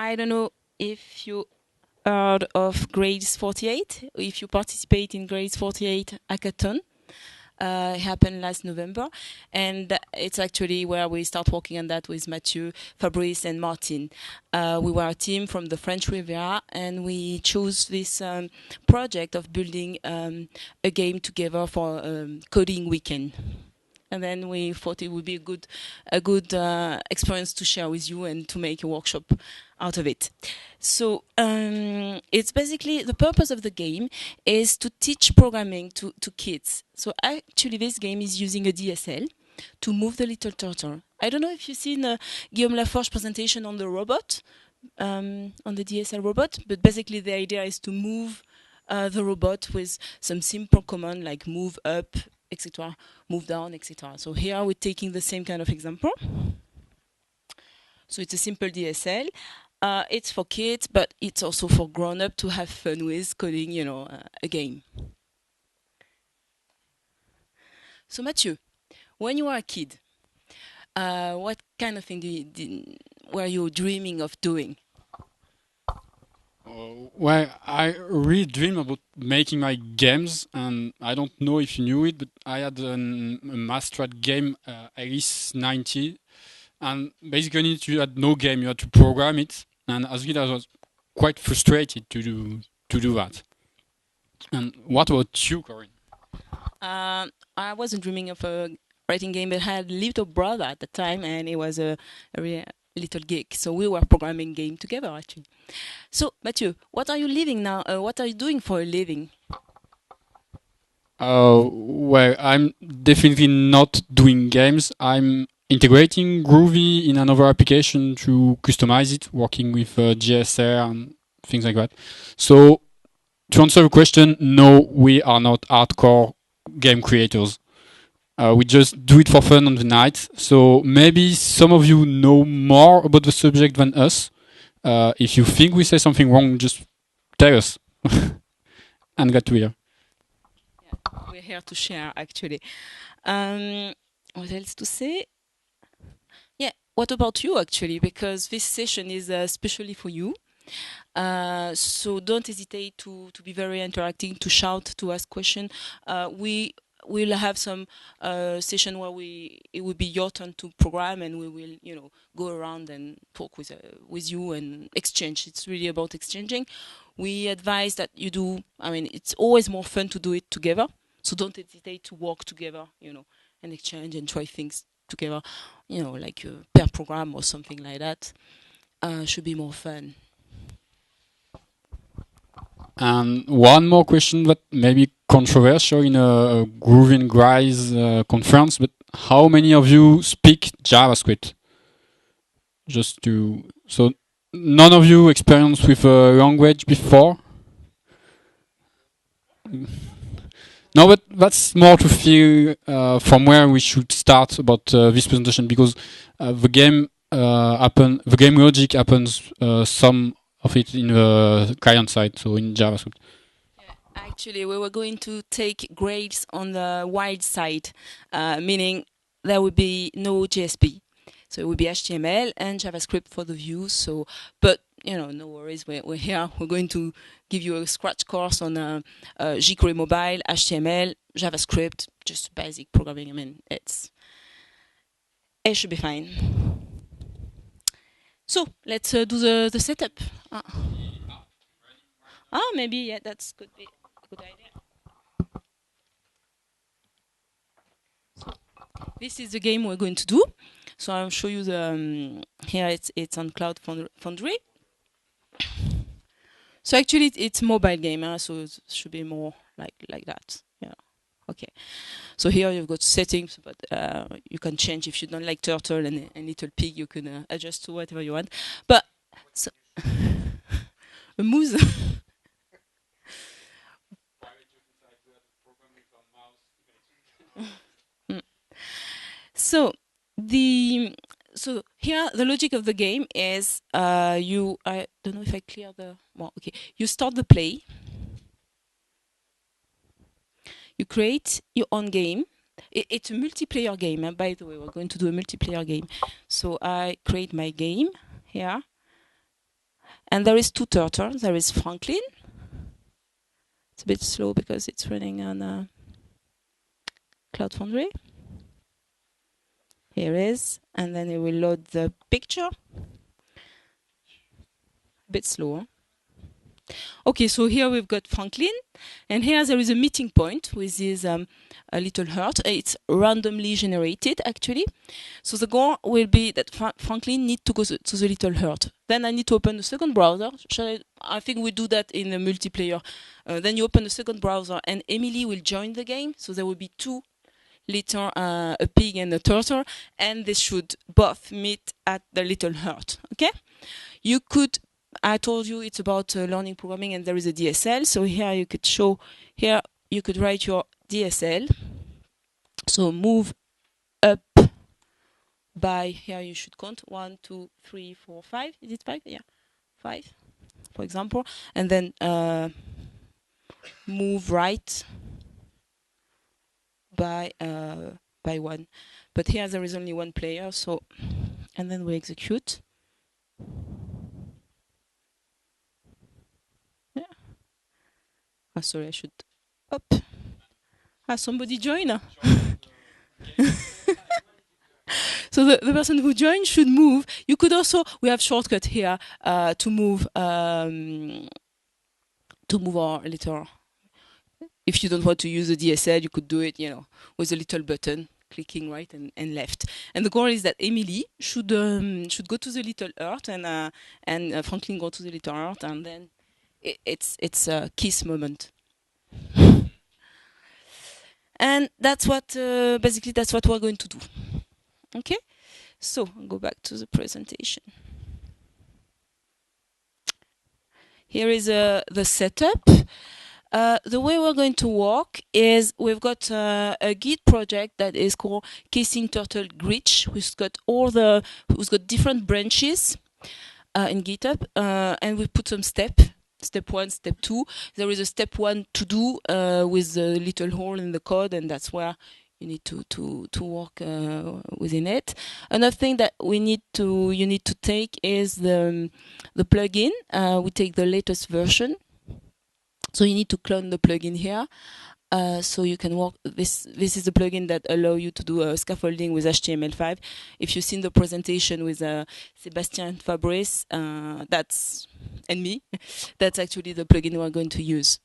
I don't know if you heard of Grades 48, if you participate in Grades 48 hackathon. It happened last November, and it's actually where we start working on that with Mathieu, Fabrice, and Martin. We were a team from the French Riviera, and we chose this project of building a game together for coding weekend. And then we thought it would be a good experience to share with you and to make a workshop out of it. So it's basically the purpose of the game is to teach programming to kids. So actually this game is using a DSL to move the little turtle. I don't know if you've seen Guillaume Laforge's presentation on the robot, on the DSL robot, but basically the idea is to move the robot with some simple command like move up, etc., move down, etc. So here we're taking the same kind of example. So it's a simple DSL. It's for kids, but it's also for grown-up to have fun with coding, you know, a game. So Mathieu, when you were a kid, what kind of thing were you dreaming of doing? Well, I really dream about making my games, and I don't know if you knew it, but I had a Mathstrat game, Alice 90, and basically you had no game, you had to program it, and as it I was quite frustrated to do that. And what about you, Corinne? I wasn't dreaming of a writing game, but I had a little brother at the time, and it was a real little geek. So we were programming game together, actually. So, Mathieu, what are you living now? What are you doing for a living? Well, I'm definitely not doing games. I'm integrating Groovy in another application to customize it, working with GSR and things like that. So, to answer the question, no, we are not hardcore game creators. We just do it for fun on the night. So maybe some of you know more about the subject than us. If you think we say something wrong, just tell us. And glad to hear. Yeah, we're here to share, actually. What else to say? Yeah, what about you, actually? Because this session is especially for you. So don't hesitate to be very interacting, to shout, to ask questions. We will have some session where it will be your turn to program, and we will, you know, go around and talk with you and exchange. It's really about exchanging. We advise that you do. I mean, it's always more fun to do it together. So don't hesitate to work together, you know, and exchange and try things together. You know, like a pair program or something like that. Should be more fun. And one more question that may be controversial in a Groovy and Grails conference, but how many of you speak JavaScript? So none of you experienced with a language before? No, but that's more to feel from where we should start about this presentation, because the game logic happens some of it in the client side, so in JavaScript. Actually, we were going to take Grails on the wild side, meaning there would be no JSP. So it would be HTML and JavaScript for the views. So, but you know, no worries. We're here. We're going to give you a scratch course on jQuery mobile, HTML, JavaScript, just basic programming. I mean, it should be fine. So let's do the setup. Maybe yeah, that's could be a good idea. This is the game we're going to do. So I'll show you the here. It's on Cloud Foundry. So actually, it's mobile game, so it should be more like that. Yeah. Okay. So here you've got settings, but you can change if you don't like turtle and little pig. You can adjust to whatever you want. But so, a moose. So here the logic of the game is I don't know if I clear the okay. You start the play. You create your own game. It's a multiplayer game. By the way, we're going to do a multiplayer game. So I create my game here. And there is two turtles. There is Franklin. It's a bit slow because it's running on Cloud Foundry. Here is, and then it will load the picture. A bit slower. Okay, so here we've got Franklin, and here there is a meeting point with this a little heart. It's randomly generated, actually. So the goal will be that Franklin needs to go to the little heart. Then I need to open the second browser. I think we do that in a multiplayer. Then you open the second browser, and Emily will join the game. So there will be two little, a pig and a turtle, and they should both meet at the little heart. Okay? You could. I told you it's about learning programming, and there is a DSL. So here you could show, here you could write your DSL. So move up by, here you should count 1, 2, 3, 4, 5. Is it 5? Yeah, 5, for example. And then move right by 1. But here there is only one player. So, and then we execute. Sorry, I should up. Somebody join. So the person who joined should move. You could also, we have shortcut here to move our little. If you don't want to use the DSL, you could do it, with a little button, clicking right and left. And the goal is that Emily should go to the little earth and Franklin go to the little earth, and then it's a kiss moment. And that's what basically that's what we're going to do. Okay, so I'll go back to the presentation. Here is the setup. The way we're going to work is we've got a Git project that is called Casing Turtle Greach, who's got different branches in GitHub, and we put some steps. Step 1, step 2. There is a step 1 to do with the little hole in the code, and that's where you need to work within it. Another thing that you need to take is the plugin. We take the latest version, so you need to clone the plugin here. So you can work. This is the plugin that allows you to do scaffolding with HTML5. If you've seen the presentation with Sébastien and Fabrice, and me, that's actually the plugin we're going to use.